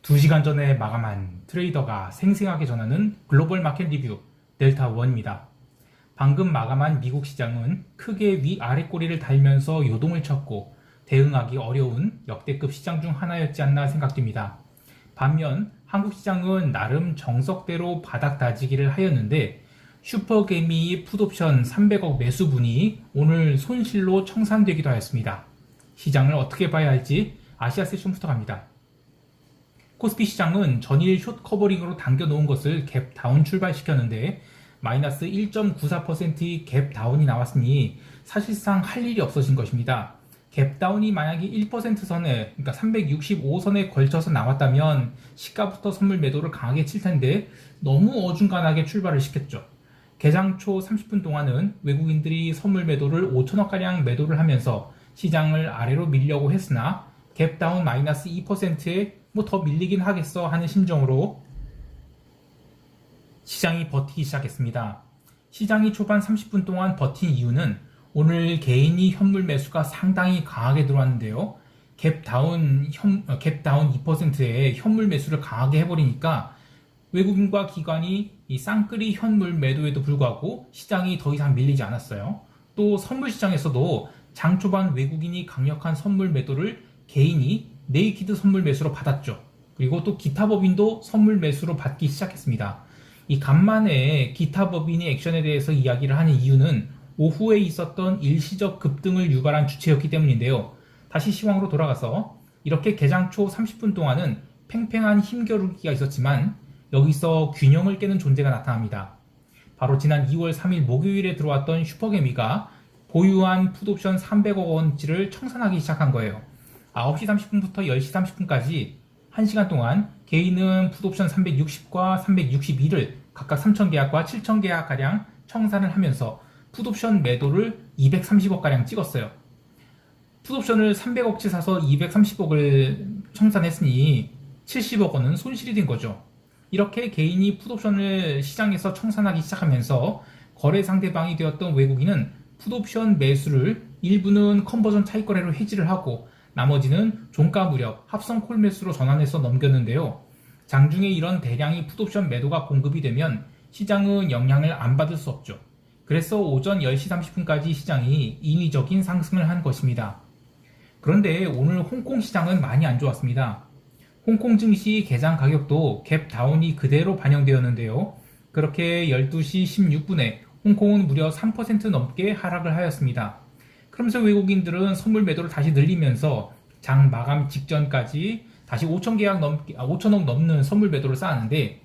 2시간 전에 마감한 트레이더가 생생하게 전하는 글로벌 마켓 리뷰 델타1입니다. 방금 마감한 미국 시장은 크게 위아래 꼬리를 달면서 요동을 쳤고 대응하기 어려운 역대급 시장 중 하나였지 않나 생각됩니다. 반면 한국 시장은 나름 정석대로 바닥 다지기를 하였는데 슈퍼개미 풋옵션 300억 매수분이 오늘 손실로 청산되기도 하였습니다. 시장을 어떻게 봐야 할지 아시아 세션부터 갑니다. 코스피 시장은 전일 숏 커버링으로 당겨놓은 것을 갭 다운 출발시켰는데 마이너스 1.94%의 갭 다운이 나왔으니 사실상 할 일이 없어진 것입니다. 갭 다운이 만약에 1%선에 그러니까 365선에 걸쳐서 나왔다면 시가부터 선물 매도를 강하게 칠 텐데 너무 어중간하게 출발을 시켰죠. 개장 초 30분 동안은 외국인들이 선물 매도를 5천억가량 매도를 하면서 시장을 아래로 밀려고 했으나 갭 다운 마이너스 2%에 뭐 더 밀리긴 하겠어 하는 심정으로 시장이 버티기 시작했습니다. 시장이 초반 30분 동안 버틴 이유는 오늘 개인이 현물 매수가 상당히 강하게 들어왔는데요. 갭 다운 2%의 현물 매수를 강하게 해버리니까 외국인과 기관이 이 쌍끌이 현물 매도에도 불구하고 시장이 더 이상 밀리지 않았어요. 또 선물 시장에서도 장 초반 외국인이 강력한 선물 매도를 개인이 네이키드 선물 매수로 받았죠. 그리고 또 기타 법인도 선물 매수로 받기 시작했습니다. 이 간만에 기타 법인이 액션에 대해서 이야기를 하는 이유는 오후에 있었던 일시적 급등을 유발한 주체였기 때문인데요. 다시 시황으로 돌아가서 이렇게 개장 초 30분 동안은 팽팽한 힘겨루기가 있었지만 여기서 균형을 깨는 존재가 나타납니다. 바로 지난 2월 3일 목요일에 들어왔던 슈퍼개미가 보유한 풋옵션 300억 원치를 청산하기 시작한 거예요. 9시 30분부터 10시 30분까지 1시간 동안 개인은 풋옵션 360과 362를 각각 3,000계약과 7,000계약가량 청산을 하면서 풋옵션 매도를 230억가량 찍었어요. 풋옵션을 300억치 사서 230억을 청산했으니 70억 원은 손실이 된 거죠. 이렇게 개인이 풋옵션을 시장에서 청산하기 시작하면서 거래 상대방이 되었던 외국인은 풋옵션 매수를 일부는 컨버전 차익거래로 해지를 하고 나머지는 종가 무렵 합성 콜 매수로 전환해서 넘겼는데요. 장중에 이런 대량의 풋옵션 매도가 공급이 되면 시장은 영향을 안 받을 수 없죠. 그래서 오전 10시 30분까지 시장이 인위적인 상승을 한 것입니다. 그런데 오늘 홍콩 시장은 많이 안 좋았습니다. 홍콩 증시 개장 가격도 갭 다운이 그대로 반영되었는데요. 그렇게 12시 16분에 홍콩은 무려 3% 넘게 하락을 하였습니다. 그러면서 외국인들은 선물 매도를 다시 늘리면서 장 마감 직전까지 다시 5천억 넘는 선물 매도를 쌓았는데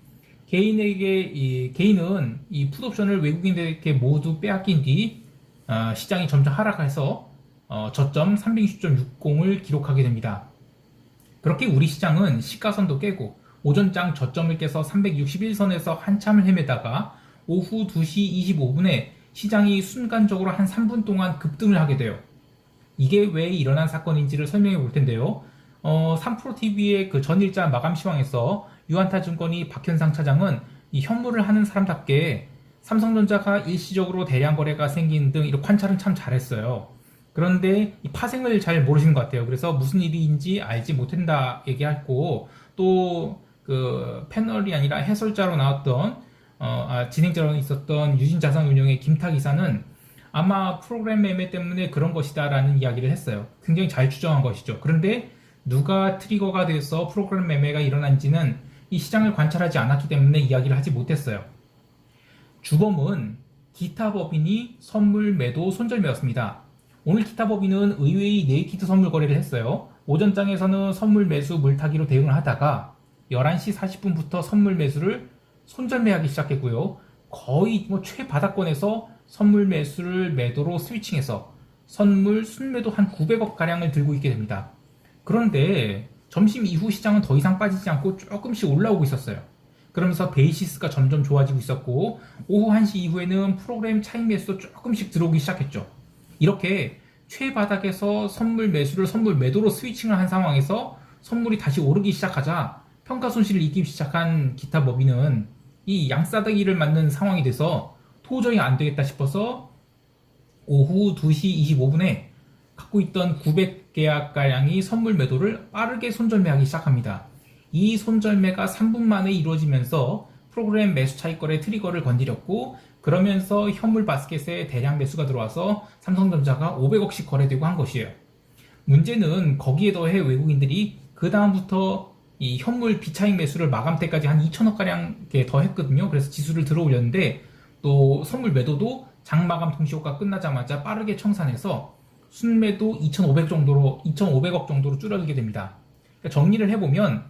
개인은 이 풋옵션을 외국인들에게 모두 빼앗긴 뒤 시장이 점점 하락해서 저점 360.60을 기록하게 됩니다. 그렇게 우리 시장은 시가선도 깨고 오전장 저점을 깨서 361선에서 한참을 헤매다가 오후 2시 25분에 시장이 순간적으로 한 3분 동안 급등을 하게 돼요. 이게 왜 일어난 사건인지를 설명해 볼 텐데요. 3프로TV의 그 전일자 마감 시황에서 유한타증권이 박현상 차장은 이 현물을 하는 사람답게 삼성전자가 일시적으로 대량 거래가 생긴 등 이런 관찰은 참 잘했어요. 그런데 이 파생을 잘 모르시는 것 같아요. 그래서 무슨 일인지 알지 못한다 얘기했고 또 그 패널이 아니라 해설자로 나왔던 진행자로 있었던 유진자산운용의 김타 기사는 아마 프로그램 매매 때문에 그런 것이다 라는 이야기를 했어요. 굉장히 잘 추정한 것이죠. 그런데 누가 트리거가 돼서 프로그램 매매가 일어난지는 이 시장을 관찰하지 않았기 때문에 이야기를 하지 못했어요. 주범은 기타 법인이 선물 매도 손절매였습니다. 오늘 기타 법인은 의외의 네이키드 선물 거래를 했어요. 오전장에서는 선물 매수 물타기로 대응을 하다가 11시 40분부터 선물 매수를 손절매하기 시작했고요. 거의 최바닥권에서 선물 매수를 매도로 스위칭해서 선물 순매도 한 900억 가량을 들고 있게 됩니다. 그런데 점심 이후 시장은 더 이상 빠지지 않고 조금씩 올라오고 있었어요. 그러면서 베이시스가 점점 좋아지고 있었고 오후 1시 이후에는 프로그램 차익 매수도 조금씩 들어오기 시작했죠. 이렇게 최바닥에서 선물 매수를 선물 매도로 스위칭을 한 상황에서 선물이 다시 오르기 시작하자 평가 손실을 입기 시작한 기타 법인은 이 양싸대기를 맞는 상황이 돼서 도저히 안 되겠다 싶어서 오후 2시 25분에 갖고 있던 900계약가량이 선물 매도를 빠르게 손절매하기 시작합니다. 이 손절매가 3분 만에 이루어지면서 프로그램 매수 차익거래 트리거를 건드렸고, 그러면서 현물 바스켓에 대량 매수가 들어와서 삼성전자가 500억씩 거래되고 한 것이에요. 문제는 거기에 더해 외국인들이 그 다음부터 이 현물 비차익 매수를 마감 때까지 한 2천억가량 더 했거든요. 그래서 지수를 들어 올렸는데, 또 선물 매도도 장마감 동시효과 끝나자마자 빠르게 청산해서 순매도 2,500억 정도로 줄어들게 됩니다. 그러니까 정리를 해보면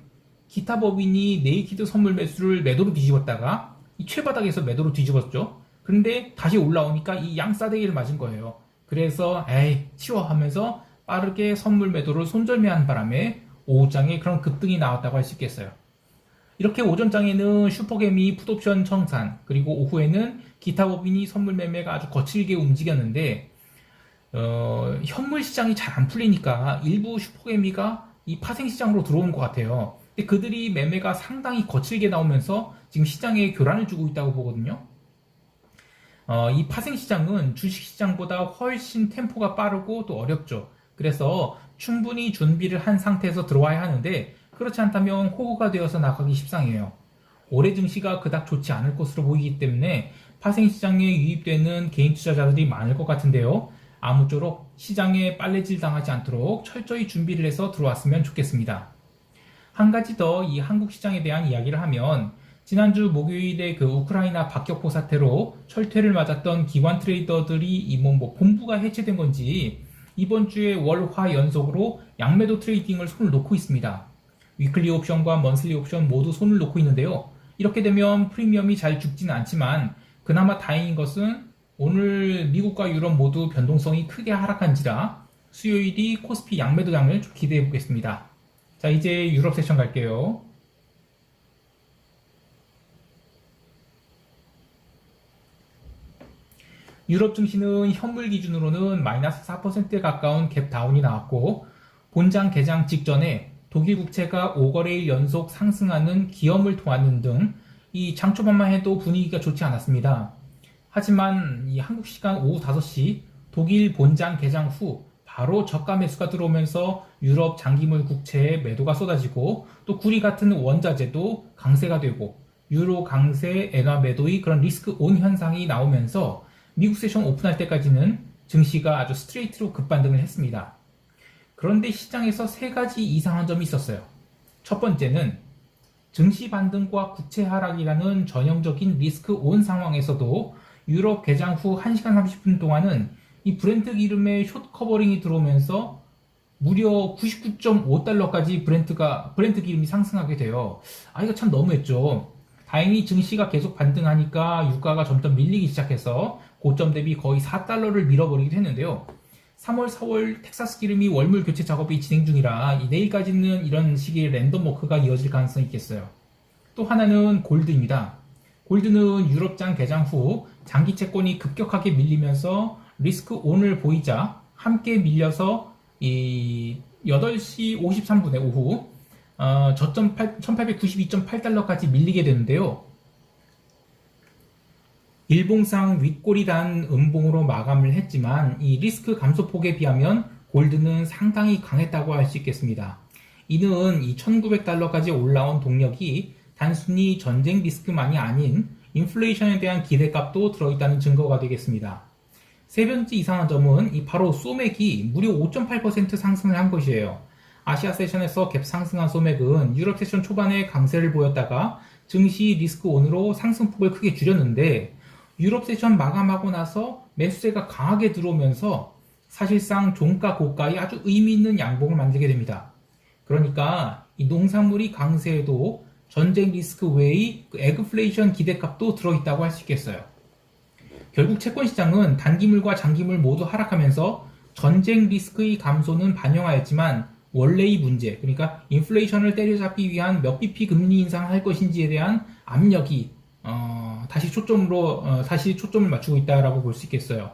기타 법인이 네이키드 선물 매수를 매도로 뒤집었다가 이 최바닥에서 매도로 뒤집었죠. 그런데 다시 올라오니까 이 양싸대기를 맞은 거예요. 그래서 에이 치워 하면서 빠르게 선물 매도를 손절매한 바람에 오후장에 그런 급등이 나왔다고 할 수 있겠어요. 이렇게 오전장에는 슈퍼개미 풋옵션 청산, 그리고 오후에는 기타 법인이 선물 매매가 아주 거칠게 움직였는데, 현물 시장이 잘 안 풀리니까 일부 슈퍼개미가 이 파생 시장으로 들어온 것 같아요. 근데 그들이 매매가 상당히 거칠게 나오면서 지금 시장에 교란을 주고 있다고 보거든요. 이 파생 시장은 주식 시장보다 훨씬 템포가 빠르고 또 어렵죠. 그래서 충분히 준비를 한 상태에서 들어와야 하는데, 그렇지 않다면 호구가 되어서 나가기 십상이에요. 올해 증시가 그닥 좋지 않을 것으로 보이기 때문에 파생 시장에 유입되는 개인 투자자들이 많을 것 같은데요. 아무쪼록 시장에 빨래질 당하지 않도록 철저히 준비를 해서 들어왔으면 좋겠습니다. 한 가지 더 이 한국 시장에 대한 이야기를 하면, 지난주 목요일에 그 우크라이나 박격포 사태로 철퇴를 맞았던 기관 트레이더들이 본부가 해체된 건지 이번 주에 월, 화 연속으로 양매도 트레이딩을 손을 놓고 있습니다. 위클리 옵션과 먼슬리 옵션 모두 손을 놓고 있는데요. 이렇게 되면 프리미엄이 잘 죽지는 않지만 그나마 다행인 것은 오늘 미국과 유럽 모두 변동성이 크게 하락한지라 수요일이 코스피 양매도장을 좀 기대해 보겠습니다. 자, 이제 유럽 세션 갈게요. 유럽 증시는 현물 기준으로는 마이너스 4%에 가까운 갭 다운이 나왔고, 본장 개장 직전에 독일 국채가 5거래일 연속 상승하는 기염을 도왔는 등 이 장 초반만 해도 분위기가 좋지 않았습니다. 하지만 이 한국 시간 오후 5시 독일 본장 개장 후 바로 저가 매수가 들어오면서 유럽 장기물 국채에 매도가 쏟아지고, 또 구리 같은 원자재도 강세가 되고 유로 강세, 엔화 매도의 그런 리스크 온 현상이 나오면서 미국 세션 오픈할 때까지는 증시가 아주 스트레이트로 급반등을 했습니다. 그런데 시장에서 세 가지 이상한 점이 있었어요. 첫 번째는 증시 반등과 국채 하락이라는 전형적인 리스크 온 상황에서도 유럽 개장 후 1시간 30분 동안은 이 브렌트 기름의 숏 커버링이 들어오면서 무려 99.5달러까지 브렌트 기름이 상승하게 돼요. 이거 참 너무했죠. 다행히 증시가 계속 반등하니까 유가가 점점 밀리기 시작해서 고점 대비 거의 4달러를 밀어버리기도 했는데요. 3월, 4월 텍사스 기름이 월물 교체 작업이 진행 중이라 내일까지는 이런 식의 랜덤 워크가 이어질 가능성이 있겠어요. 또 하나는 골드입니다. 골드는 유럽장 개장 후 장기 채권이 급격하게 밀리면서 리스크 온을 보이자 함께 밀려서 이 8시 53분에 오후 저점 1892.8달러까지 밀리게 되는데요. 일봉상 윗골이 단 음봉으로 마감을 했지만 이 리스크 감소폭에 비하면 골드는 상당히 강했다고 할 수 있겠습니다. 이는 이 1900달러까지 올라온 동력이 단순히 전쟁 리스크만이 아닌 인플레이션에 대한 기대값도 들어있다는 증거가 되겠습니다. 세 번째 이상한 점은 바로 소맥이 무려 5.8% 상승을 한 것이에요. 아시아 세션에서 갭 상승한 소맥은 유럽 세션 초반에 강세를 보였다가 증시 리스크 온으로 상승폭을 크게 줄였는데, 유럽 세션 마감하고 나서 매수세가 강하게 들어오면서 사실상 종가 고가의 아주 의미 있는 양봉을 만들게 됩니다. 그러니까 이 농산물이 강세에도 전쟁 리스크 외의 에그플레이션 기대값도 들어있다고 할 수 있겠어요. 결국 채권 시장은 단기물과 장기물 모두 하락하면서 전쟁 리스크의 감소는 반영하였지만 원래의 문제, 그러니까 인플레이션을 때려잡기 위한 몇 bp 금리 인상을 할 것인지에 대한 압력이 다시 초점을 맞추고 있다라고 볼 수 있겠어요.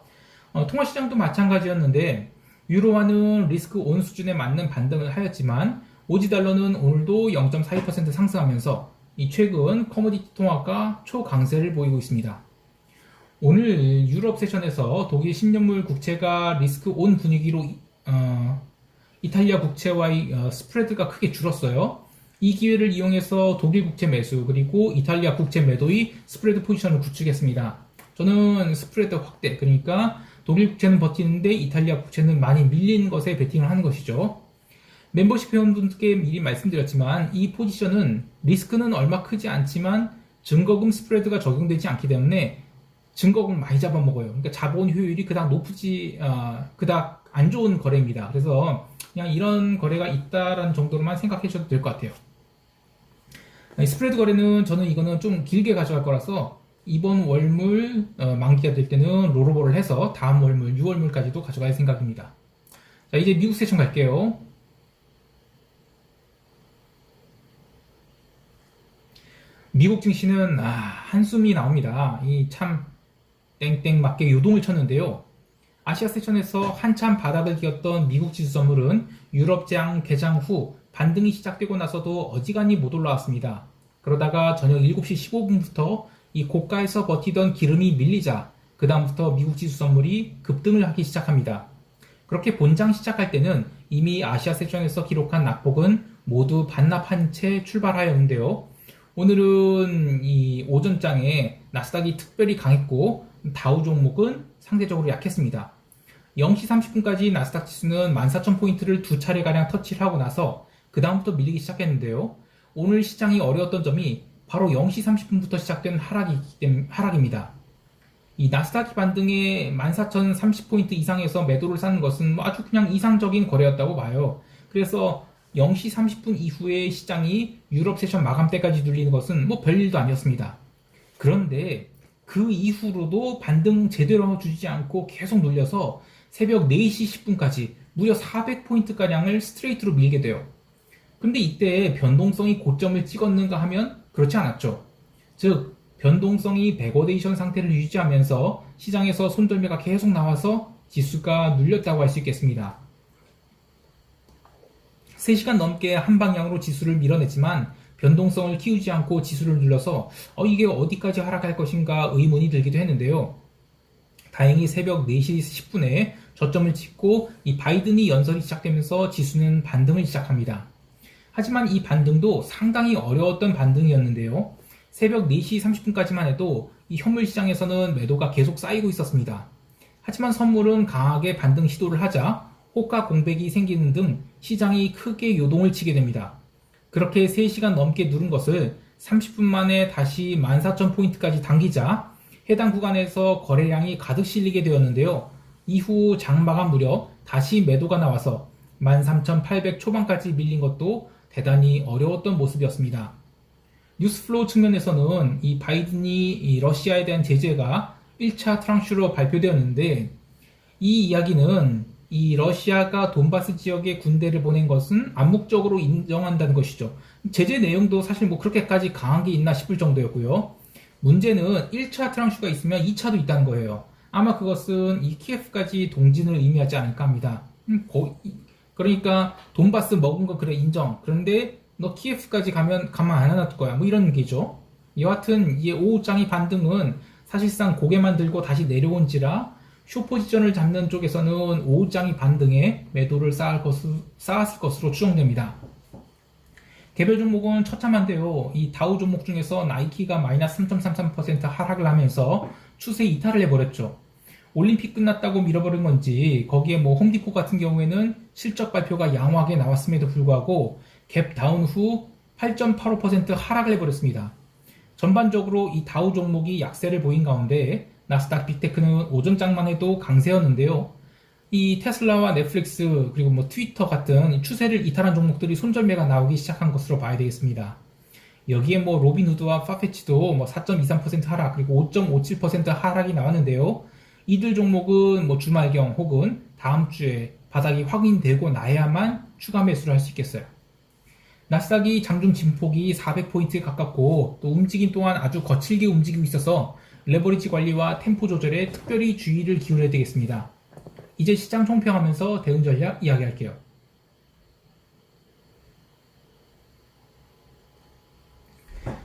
통화시장도 마찬가지였는데 유로화는 리스크 온 수준에 맞는 반등을 하였지만 오지달러는 오늘도 0.42% 상승하면서 이 최근 커머디티 통화가 초강세를 보이고 있습니다. 오늘 유럽 세션에서 독일 10년물 국채가 리스크 온 분위기로 이탈리아 국채와의 스프레드가 크게 줄었어요. 이 기회를 이용해서 독일 국채 매수 그리고 이탈리아 국채 매도의 스프레드 포지션을 구축했습니다. 저는 스프레드 확대, 그러니까 독일 국채는 버티는데 이탈리아 국채는 많이 밀리는 것에 베팅을 하는 것이죠. 멤버십 회원분들께 미리 말씀드렸지만 이 포지션은 리스크는 얼마 크지 않지만 증거금 스프레드가 적용되지 않기 때문에 증거금 많이 잡아먹어요. 그러니까 자본 효율이 그닥 안 좋은 거래입니다. 그래서 그냥 이런 거래가 있다라는 정도로만 생각해 주셔도 될 것 같아요. 스프레드 거래는 저는 이거는 좀 길게 가져갈 거라서 이번 월물 만기가 될 때는 롤오버를 해서 다음 월물 6월물까지도 가져갈 생각입니다. 자, 이제 미국 세션 갈게요. 미국 증시는 한숨이 나옵니다. 이 참 땡땡 맞게 요동을 쳤는데요. 아시아 세션에서 한참 바닥을 기었던 미국 지수 선물은 유럽장 개장 후 반등이 시작되고 나서도 어지간히 못 올라왔습니다. 그러다가 저녁 7시 15분부터 이 고가에서 버티던 기름이 밀리자 그 다음부터 미국 지수 선물이 급등을 하기 시작합니다. 그렇게 본장 시작할 때는 이미 아시아 세션에서 기록한 낙폭은 모두 반납한 채 출발하였는데요. 오늘은 이 오전장에 나스닥이 특별히 강했고 다우 종목은 상대적으로 약했습니다. 0시 30분까지 나스닥 지수는 14,000포인트를 두 차례가량 터치를 하고 나서 그 다음부터 밀리기 시작했는데요. 오늘 시장이 어려웠던 점이 바로 0시 30분부터 시작된 하락입니다. 이 나스닥 반등에 14,030포인트 이상에서 매도를 사는 것은 아주 그냥 이상적인 거래였다고 봐요. 그래서 0시 30분 이후에 시장이 유럽 세션 마감 때까지 눌리는 것은 뭐 별일도 아니었습니다. 그런데 그 이후로도 반등 제대로 주지 않고 계속 눌려서 새벽 4시 10분까지 무려 400포인트가량을 스트레이트로 밀게 돼요. 근데 이때 변동성이 고점을 찍었는가 하면 그렇지 않았죠. 즉 변동성이 백워데이션 상태를 유지하면서 시장에서 손절매가 계속 나와서 지수가 눌렸다고 할 수 있겠습니다. 3시간 넘게 한 방향으로 지수를 밀어냈지만 변동성을 키우지 않고 지수를 눌러서 이게 어디까지 하락할 것인가 의문이 들기도 했는데요. 다행히 새벽 4시 10분에 저점을 찍고 이 바이든이 연설이 시작되면서 지수는 반등을 시작합니다. 하지만 이 반등도 상당히 어려웠던 반등이었는데요. 새벽 4시 30분까지만 해도 이 현물 시장에서는 매도가 계속 쌓이고 있었습니다. 하지만 선물은 강하게 반등 시도를 하자 호가 공백이 생기는 등 시장이 크게 요동을 치게 됩니다. 그렇게 3시간 넘게 누른 것을 30분 만에 다시 14,000포인트까지 당기자 해당 구간에서 거래량이 가득 실리게 되었는데요. 이후 장 마감 무렵 다시 매도가 나와서 13,800 초반까지 밀린 것도 대단히 어려웠던 모습이었습니다. 뉴스플로우 측면에서는 이 바이든이 이 러시아에 대한 제재가 1차 트랑슈로 발표되었는데 이 이야기는 이 러시아가 돈바스 지역에 군대를 보낸 것은 암묵적으로 인정한다는 것이죠. 제재 내용도 사실 뭐 그렇게까지 강한 게 있나 싶을 정도였고요. 문제는 1차 트랑슈가 있으면 2차도 있다는 거예요. 아마 그것은 이 키예프까지 동진을 의미하지 않을까 합니다. 그러니까 돈바스 먹은 거 그래 인정. 그런데 너 키예프까지 가면 가만 안 놔둘 거야. 뭐 이런 얘기죠. 여하튼 이 오후장의 반등은 사실상 고개만 들고 다시 내려온지라 쇼포지션을 잡는 쪽에서는 오후장의 반등에 매도를 쌓았을 것으로 추정됩니다. 개별 종목은 처참한데요. 이 다우 종목 중에서 나이키가 마이너스 3.33% 하락을 하면서 추세 이탈을 해버렸죠. 올림픽 끝났다고 밀어버린 건지 거기에 뭐 홈디포 같은 경우에는 실적 발표가 양호하게 나왔음에도 불구하고 갭 다운 후 8.85% 하락을 해버렸습니다. 전반적으로 이 다우 종목이 약세를 보인 가운데 나스닥 빅테크는 오전장만 해도 강세였는데요. 이 테슬라와 넷플릭스 그리고 뭐 트위터 같은 추세를 이탈한 종목들이 손절매가 나오기 시작한 것으로 봐야 되겠습니다. 여기에 뭐 로빈후드와 파페치도 뭐 4.23% 하락 그리고 5.57% 하락이 나왔는데요. 이들 종목은 뭐 주말경 혹은 다음 주에 바닥이 확인되고 나야만 추가 매수를 할 수 있겠어요. 나스닥이 장중 진폭이 400포인트에 가깝고 또 움직임 또한 아주 거칠게 움직이고 있어서 레버리지 관리와 템포 조절에 특별히 주의를 기울여야 되겠습니다. 이제 시장 총평하면서 대응 전략 이야기할게요.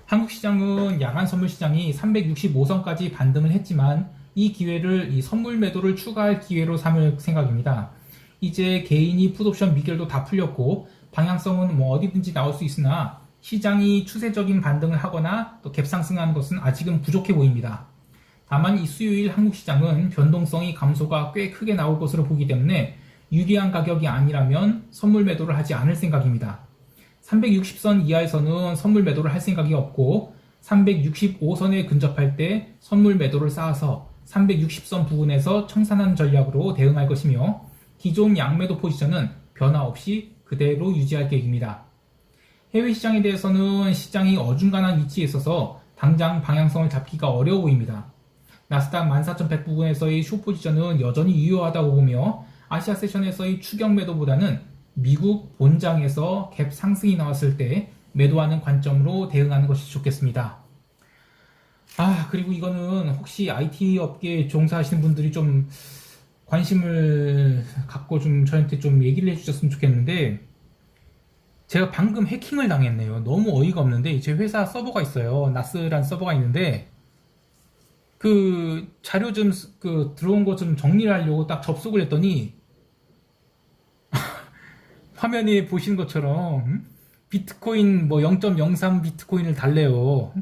한국 시장은 야간 선물 시장이 365선까지 반등을 했지만 이 기회를 이 선물 매도를 추가할 기회로 삼을 생각입니다. 이제 개인이 풋옵션 미결도 다 풀렸고 방향성은 뭐 어디든지 나올 수 있으나 시장이 추세적인 반등을 하거나 또 갭상승하는 것은 아직은 부족해 보입니다. 다만 이 수요일 한국 시장은 변동성이 감소가 꽤 크게 나올 것으로 보기 때문에 유리한 가격이 아니라면 선물 매도를 하지 않을 생각입니다. 360선 이하에서는 선물 매도를 할 생각이 없고 365선에 근접할 때 선물 매도를 쌓아서 360선 부근에서 청산하는 전략으로 대응할 것이며 기존 양매도 포지션은 변화 없이 그대로 유지할 계획입니다. 해외 시장에 대해서는 시장이 어중간한 위치에 있어서 당장 방향성을 잡기가 어려워 보입니다. 나스닥 14,100 부근에서의 숏 포지션은 여전히 유효하다고 보며 아시아 세션에서의 추격 매도보다는 미국 본장에서 갭 상승이 나왔을 때 매도하는 관점으로 대응하는 것이 좋겠습니다. 그리고 이거는 혹시 IT 업계에 종사하시는 분들이 좀 관심을 갖고 좀 저한테 좀 얘기를 해주셨으면 좋겠는데, 제가 방금 해킹을 당했네요. 너무 어이가 없는데, 제 회사 서버가 있어요. 나스라는 서버가 있는데, 그 자료 좀 들어온 거 좀 정리를 하려고 딱 접속을 했더니 화면에 보시는 것처럼 비트코인 뭐 0.03 비트코인을 달래요.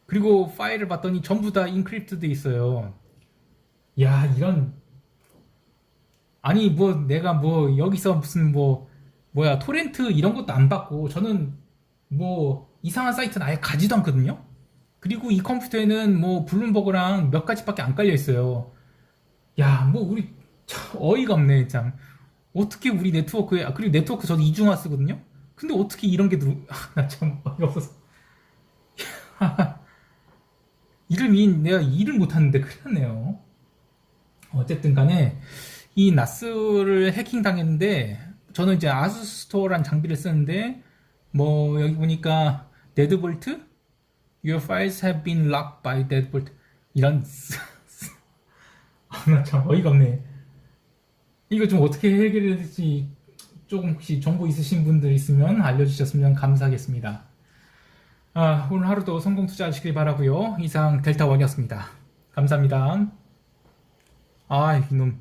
그리고 파일을 봤더니 전부 다 인크립트 돼 있어요. 야, 이런, 아니 뭐 내가 뭐 여기서 무슨 뭐야 토렌트 이런 것도 안 받고 저는 뭐 이상한 사이트는 아예 가지도 않거든요. 그리고 이 컴퓨터에는 뭐 블룸버그랑 몇 가지밖에 안 깔려 있어요. 야, 뭐 우리 참 어이가 없네, 참. 어떻게 우리 네트워크에, 그리고 네트워크 저도 이중화 쓰거든요. 근데 어떻게 이런 게 나 참 어이가 없어서. 내가 일을 못하는데 큰일 났네요. 어쨌든 간에 이 나스를 해킹 당했는데, 저는 이제 아수스토어란 장비를 쓰는데 뭐 여기 보니까 데드볼트 Your files have been locked by deadbolt 이런 나 참 어이가 없네. 이거 좀 어떻게 해결해야 될지 조금 혹시 정보 있으신 분들 있으면 알려주셨으면 감사하겠습니다. 오늘 하루도 성공 투자하시길 바라고요. 이상 델타원이었습니다. 감사합니다. 이놈